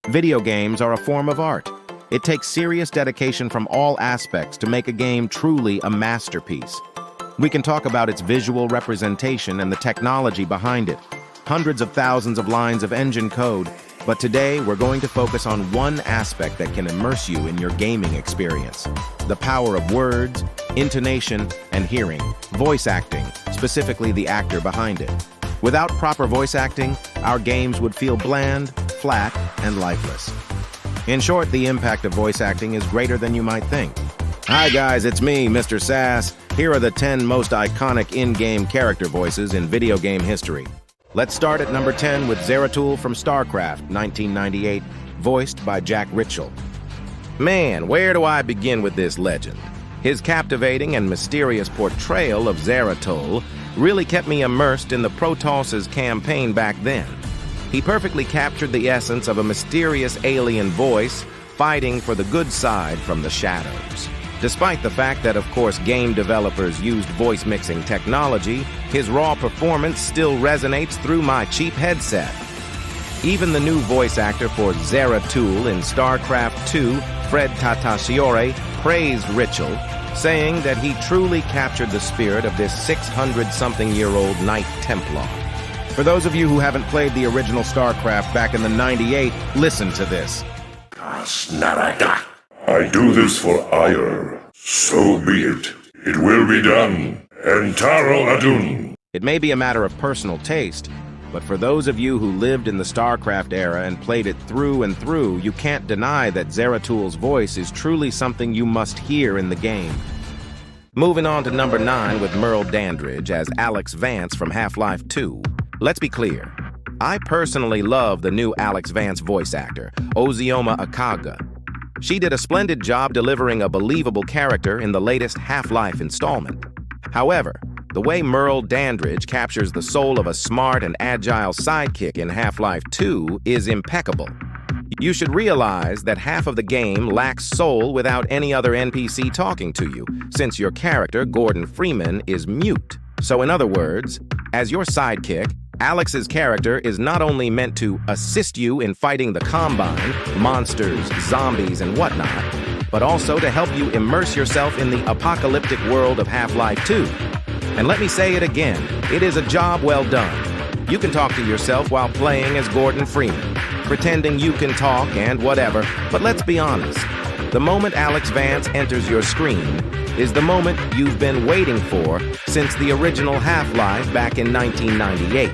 Video games are a form of art. It takes serious dedication from all aspects to make a game truly a masterpiece. We can talk about its visual representation and the technology behind it, hundreds of thousands of lines of engine code, but today we're going to focus on one aspect that can immerse you in your gaming experience: the power of words, intonation, and hearing, voice acting, specifically the actor behind it. Without proper voice acting, our games would feel bland, flat, and lifeless. In short, the impact of voice acting is greater than you might think. Hi guys, it's me, Mr. Sass. Here are the 10 most iconic in-game character voices in video game history. Let's start at number 10 with Zeratul from StarCraft, 1998, voiced by Jack Ritchell. Man, where do I begin with this legend? His captivating and mysterious portrayal of Zeratul really kept me immersed in the Protoss' campaign back then. He perfectly captured the essence of a mysterious alien voice fighting for the good side from the shadows. Despite the fact that, of course, game developers used voice mixing technology, his raw performance still resonates through my cheap headset. Even the new voice actor for Zeratul in StarCraft II, Fred Tatasciore, praised Ritchell, saying that he truly captured the spirit of this 600-something-year-old Knight Templar. For those of you who haven't played the original StarCraft back in the '98, listen to this. I do this for ire. So be it. It will be done. Entaro Adun. It may be a matter of personal taste, but for those of you who lived in the StarCraft era and played it through and through, you can't deny that Zeratul's voice is truly something you must hear in the game. Moving on to number 9 with Merle Dandridge as Alex Vance from Half-Life 2. Let's be clear. I personally love the new Alex Vance voice actor, Ozioma Akaga. She did a splendid job delivering a believable character in the latest Half-Life installment. However, the way Merle Dandridge captures the soul of a smart and agile sidekick in Half-Life 2 is impeccable. You should realize that half of the game lacks soul without any other NPC talking to you, since your character, Gordon Freeman, is mute. So in other words, as your sidekick, Alex's character is not only meant to assist you in fighting the Combine, monsters, zombies, and whatnot, but also to help you immerse yourself in the apocalyptic world of Half-Life 2. And let me say it again, it is a job well done. You can talk to yourself while playing as Gordon Freeman, pretending you can talk and whatever, but let's be honest. The moment Alex Vance enters your screen is the moment you've been waiting for since the original Half-Life back in 1998.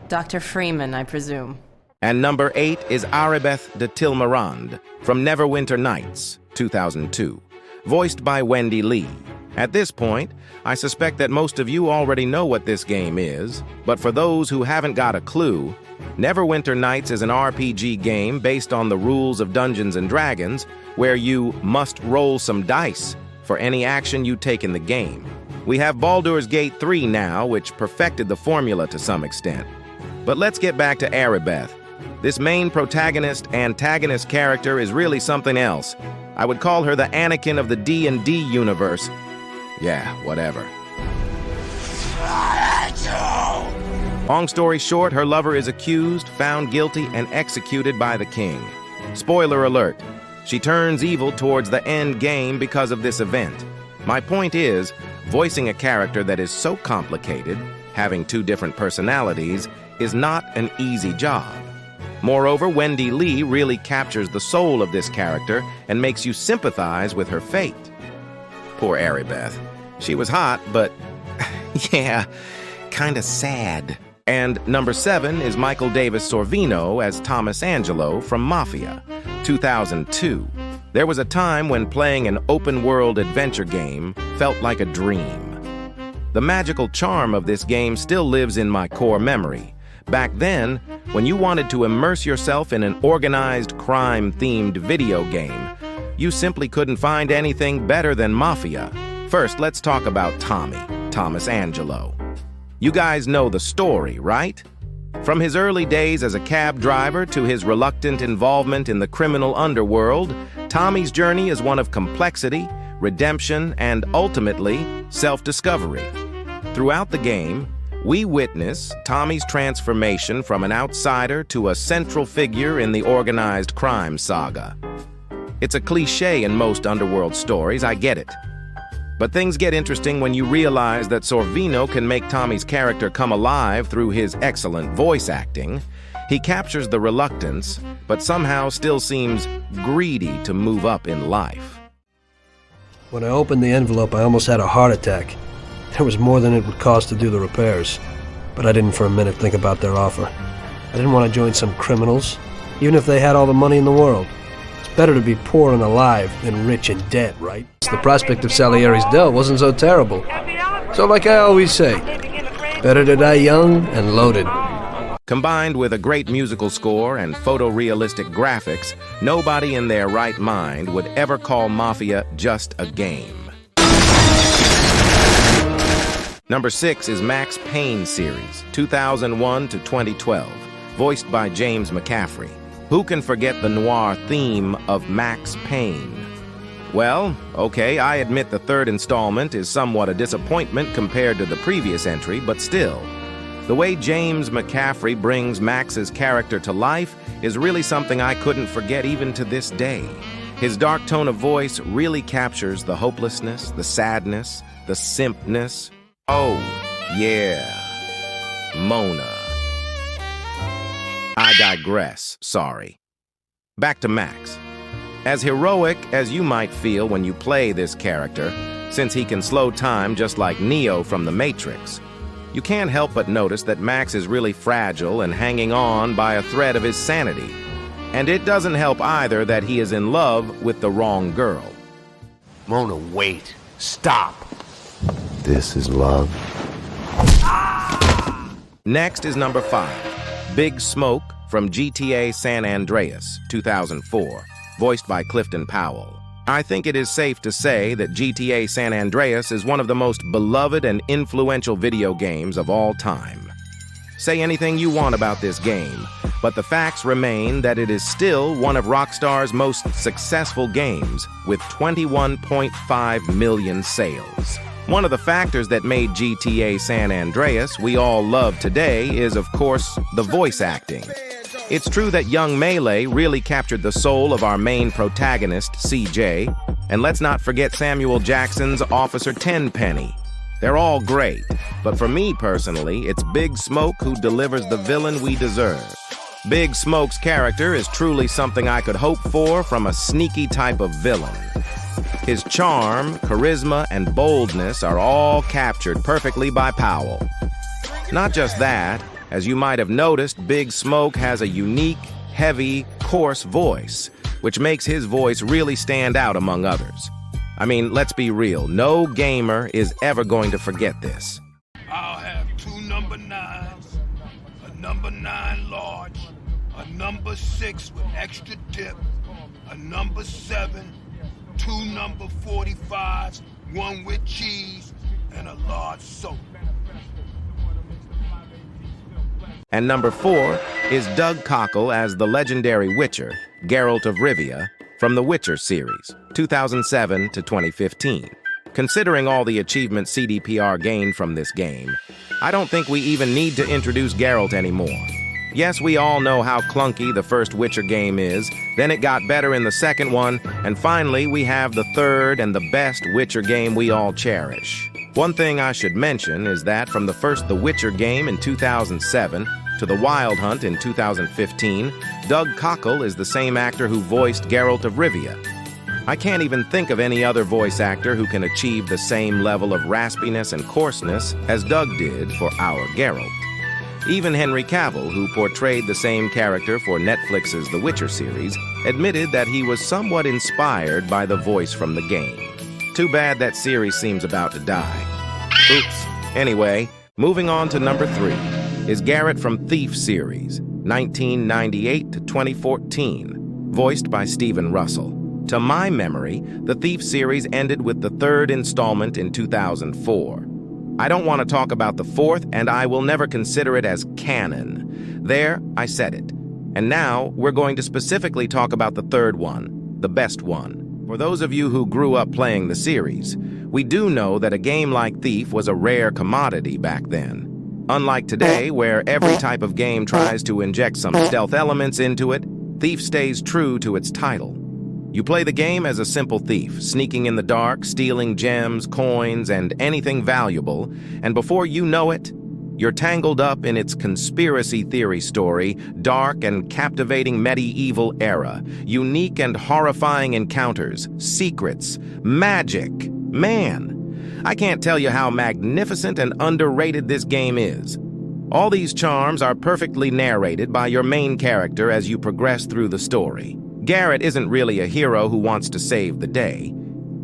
Dr. Freeman, I presume. And number 8 is Aribeth de Tilmarand from Neverwinter Nights, 2002, voiced by Wendy Lee. At this point, I suspect that most of you already know what this game is, but for those who haven't got a clue, Neverwinter Nights is an RPG game based on the rules of Dungeons & Dragons, where you must roll some dice for any action you take in the game. We have Baldur's Gate 3 now, which perfected the formula to some extent. But let's get back to Aribeth. This main protagonist-antagonist character is really something else. I would call her the Anakin of the D&D universe. Yeah, whatever. Long story short, her lover is accused, found guilty, and executed by the king. Spoiler alert. She turns evil towards the end game because of this event. My point is, voicing a character that is so complicated, having 2 different personalities, is not an easy job. Moreover, Wendy Lee really captures the soul of this character and makes you sympathize with her fate. Poor Aribeth. She was hot, but yeah, kinda sad. And number 7 is Michael Davis Sorvino as Thomas Angelo from Mafia, 2002. There was a time when playing an open-world adventure game felt like a dream. The magical charm of this game still lives in my core memory. Back then, when you wanted to immerse yourself in an organized crime-themed video game, you simply couldn't find anything better than Mafia. First, let's talk about Thomas Angelo. You guys know the story, right? From his early days as a cab driver to his reluctant involvement in the criminal underworld, Tommy's journey is one of complexity, redemption, and ultimately, self-discovery. Throughout the game, we witness Tommy's transformation from an outsider to a central figure in the organized crime saga. It's a cliché in most underworld stories, I get it. But things get interesting when you realize that Sorvino can make Tommy's character come alive through his excellent voice acting. He captures the reluctance, but somehow still seems greedy to move up in life. When I opened the envelope, I almost had a heart attack. There was more than it would cost to do the repairs. But I didn't for a minute think about their offer. I didn't want to join some criminals, even if they had all the money in the world. It's better to be poor and alive than rich and dead, right? The prospect of Salieri's dell wasn't so terrible. So like I always say, better to die young and loaded. Combined with a great musical score and photorealistic graphics, nobody in their right mind would ever call Mafia just a game. Number 6 is Max Payne series, 2001 to 2012, voiced by James McCaffrey. Who can forget the noir theme of Max Payne? Well, okay, I admit the third installment is somewhat a disappointment compared to the previous entry, but still. The way James McCaffrey brings Max's character to life is really something I couldn't forget even to this day. His dark tone of voice really captures the hopelessness, the sadness, the simpness. Oh, yeah, Mona. I digress, sorry. Back to Max. As heroic as you might feel when you play this character, since he can slow time just like Neo from The Matrix, you can't help but notice that Max is really fragile and hanging on by a thread of his sanity. And it doesn't help either that he is in love with the wrong girl. Mona, wait. Stop. This is love. Next is number 5, Big Smoke from GTA San Andreas, 2004, voiced by Clifton Powell. I think it is safe to say that GTA San Andreas is one of the most beloved and influential video games of all time. Say anything you want about this game, but the facts remain that it is still one of Rockstar's most successful games, with 21.5 million sales. One of the factors that made GTA San Andreas we all love today is, of course, the voice acting. It's true that young Melee really captured the soul of our main protagonist, CJ, and let's not forget Samuel Jackson's Officer Tenpenny. They're all great, but for me personally, it's Big Smoke who delivers the villain we deserve. Big Smoke's character is truly something I could hope for from a sneaky type of villain. His charm, charisma, and boldness are all captured perfectly by Powell. Not just that, as you might have noticed, Big Smoke has a unique, heavy, coarse voice, which makes his voice really stand out among others. I mean, let's be real, no gamer is ever going to forget this. I'll have 2 number 9s, a number 9 large, a number 6 with extra dip, a number 7, 2 number 45s, 1 with cheese, and a large soda. And number 4 is Doug Cockle as the legendary Witcher, Geralt of Rivia, from the Witcher series, 2007 to 2015. Considering all the achievements CDPR gained from this game, I don't think we even need to introduce Geralt anymore. Yes, we all know how clunky the first Witcher game is, then it got better in the second one, and finally we have the third and the best Witcher game we all cherish. One thing I should mention is that from the first The Witcher game in 2007 to The Wild Hunt in 2015, Doug Cockle is the same actor who voiced Geralt of Rivia. I can't even think of any other voice actor who can achieve the same level of raspiness and coarseness as Doug did for our Geralt. Even Henry Cavill, who portrayed the same character for Netflix's The Witcher series, admitted that he was somewhat inspired by the voice from the game. Too bad that series seems about to die. Oops. Anyway, moving on to number 3 is Garrett from Thief series, 1998 to 2014, voiced by Steven Russell. To my memory, the Thief series ended with the 3rd installment in 2004. I don't want to talk about the 4th, and I will never consider it as canon. There, I said it. And now, we're going to specifically talk about the 3rd one, the best one. For those of you who grew up playing the series, we do know that a game like Thief was a rare commodity back then. Unlike today, where every type of game tries to inject some stealth elements into it, Thief stays true to its title. You play the game as a simple thief, sneaking in the dark, stealing gems, coins, and anything valuable, and before you know it, you're tangled up in its conspiracy theory story, dark and captivating medieval era, unique and horrifying encounters, secrets, magic. Man, I can't tell you how magnificent and underrated this game is. All these charms are perfectly narrated by your main character as you progress through the story. Garrett isn't really a hero who wants to save the day.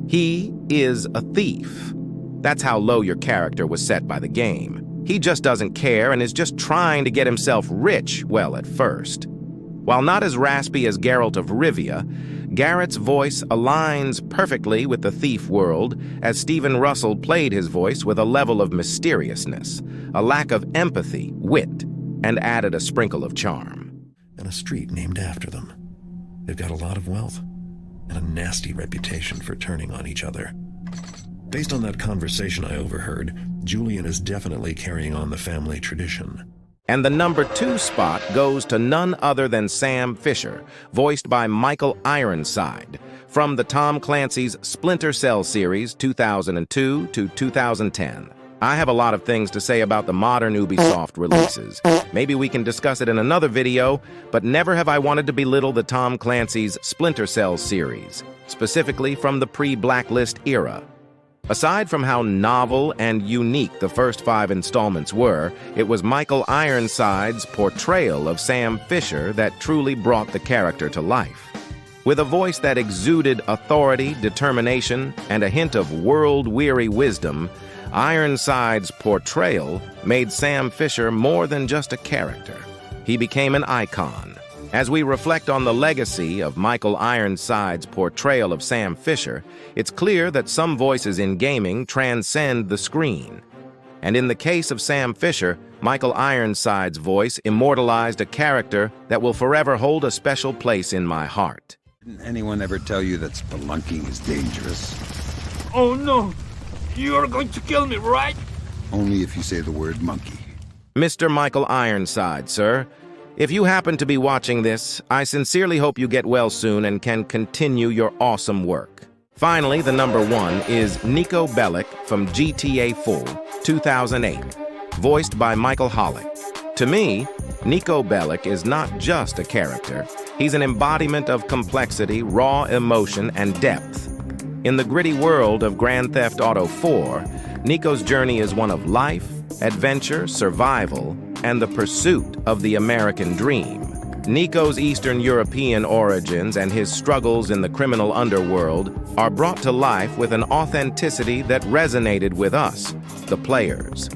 He is a thief. That's how low your character was set by the game. He just doesn't care and is just trying to get himself rich, well, at first. While not as raspy as Geralt of Rivia, Garrett's voice aligns perfectly with the thief world, as Stephen Russell played his voice with a level of mysteriousness, a lack of empathy, wit, and added a sprinkle of charm. And a street named after them. They've got a lot of wealth, and a nasty reputation for turning on each other. Based on that conversation I overheard, Julian is definitely carrying on the family tradition. And the number 2 spot goes to none other than Sam Fisher, voiced by Michael Ironside, from the Tom Clancy's Splinter Cell series 2002 to 2010. I have a lot of things to say about the modern Ubisoft releases. Maybe we can discuss it in another video, but never have I wanted to belittle the Tom Clancy's Splinter Cell series, specifically from the pre-Blacklist era. Aside from how novel and unique the first 5 installments were, it was Michael Ironside's portrayal of Sam Fisher that truly brought the character to life. With a voice that exuded authority, determination, and a hint of world-weary wisdom, Ironside's portrayal made Sam Fisher more than just a character. He became an icon. As we reflect on the legacy of Michael Ironside's portrayal of Sam Fisher, it's clear that some voices in gaming transcend the screen. And in the case of Sam Fisher, Michael Ironside's voice immortalized a character that will forever hold a special place in my heart. Didn't anyone ever tell you that spelunking is dangerous? Oh no! You're going to kill me, right? Only if you say the word monkey. Mr. Michael Ironside, sir. If you happen to be watching this, I sincerely hope you get well soon and can continue your awesome work. Finally, the number 1 is Niko Bellic from GTA 4, 2008, voiced by Michael Hollick. To me, Niko Bellic is not just a character. He's an embodiment of complexity, raw emotion, and depth. In the gritty world of Grand Theft Auto 4, Niko's journey is one of life, adventure, survival, and the pursuit of the American dream. Niko's Eastern European origins and his struggles in the criminal underworld are brought to life with an authenticity that resonated with us, the players.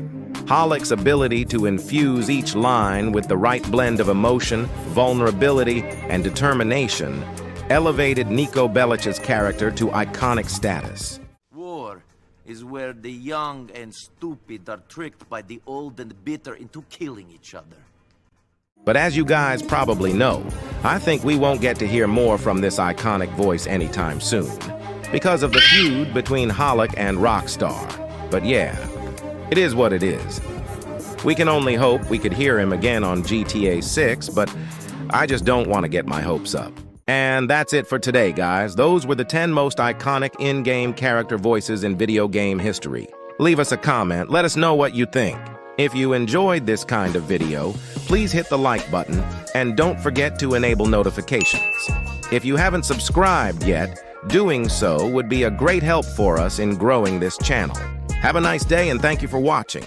Hollick's ability to infuse each line with the right blend of emotion, vulnerability, and determination elevated Niko Bellic's character to iconic status. War is where the young and stupid are tricked by the old and bitter into killing each other. But as you guys probably know, I think we won't get to hear more from this iconic voice anytime soon, because of the feud between Hollick and Rockstar. But yeah, it is what it is. We can only hope we could hear him again on GTA 6, but I just don't want to get my hopes up. And that's it for today, guys. Those were the 10 most iconic in-game character voices in video game history. Leave us a comment, let us know what you think. If you enjoyed this kind of video, please hit the like button and don't forget to enable notifications. If you haven't subscribed yet, doing so would be a great help for us in growing this channel. Have a nice day and thank you for watching.